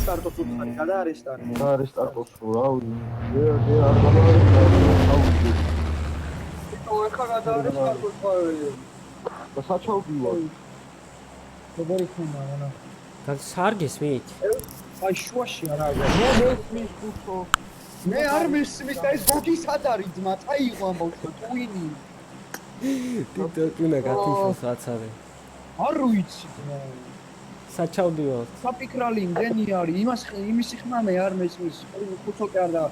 რესტარტოს უთხარი, გადაარესტარტო. და რესტარტოს რავი. არ გადაარესტარტო. ახლა გადაარესტარტო ხარ. და საჩაუდი ვარ. როგორი ხმა მანა. და სარგის მით. აი შუაში არა. მე მესმის კუცო. მე არ მესმის და ეს გოგი სად არის ძმა? წაიღო ამ ბავშვს ტუინი. ტიტოკინა გათიშოს აცარე. არ ვიცი ძმა. საჩავდიო. საფიქრალი იმდენი არის, იმისი ხმა მე არ მესმის. ხუთოკი არ და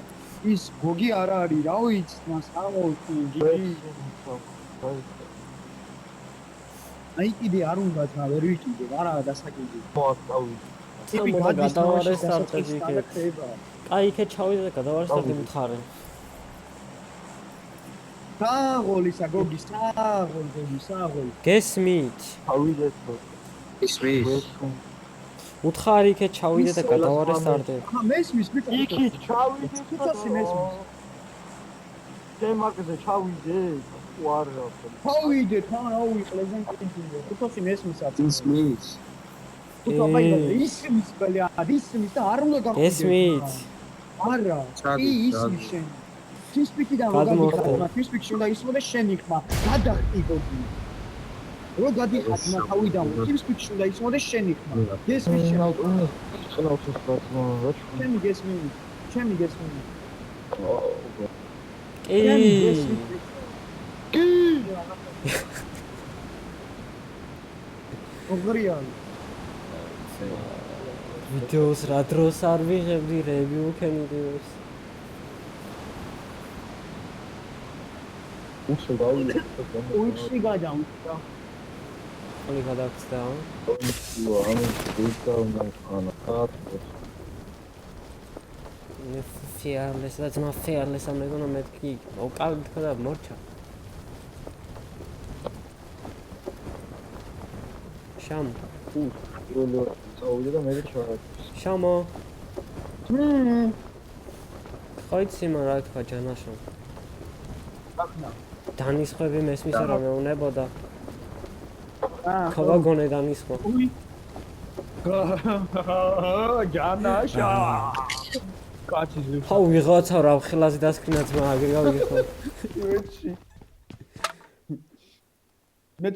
ის გოგი არ არის, რა ვიცი ძმა, სამოუ გიგი. აი კიდე არ უნდა ძმა, ვერ ვიკიდე, არა დასაკიდე. მოასწავლე. ტიპი გადავარესტარტები იქ. აი იქე ჩავიდე და გადავარესტარტები მხარე. საღოლისა გოგი, საღოლი. გესმით. ავიდეთ. ისმის. უთხარი იქე ჩავიდე და გადავარესტარტები. ხა მესმის მე იქი ჩავიდე თვითონსი მესმის. შემარკზე ჩავიდე. უარა. ჩავიდე თან აუიყლეს ან კინტინგე. თვითონსი მესმისაც. ისმის. ისმის ბალია, ისმის და არ უნდა გაყვიდე. გესმით. არა, ისმის შენ. თვისპიკიდან რო გადიხარ, თვისპიკში უნდა ისმოდა შენი ხმა. გადახტი გოგი. რო გადიხარ ხმა თავიდან, თვისპიკში უნდა ისმოდა შენი ხმა. გესმის შენ. ჩემი გესმის. ჩემი გესმის. კი. როგორია? ვიდეოს რა დროს არ ვიღებდი რევიუ ქენიდეოს. უცი გადავიდა. ხალი გადაგწდა. მე ფიარლეს და ძმა ფიარლეს ამ მეგონა მეთქი. ოკავი თქვა და მორჩა. შამ. წავიდე და მე ჩავარ. შამო. ხოიცი მან რა თქვა ჯანაშო. ახლა. დანიშხვები მესმის რა მეუნებოდა. აა. ქავაგონე დანიშხვა. უი. ჯანაშა. კაცი ზუ. ხა ვიღაცა რა ხელაზე დასკრინა ძმა აგერ გავიგე ხო. ვეჩი. მე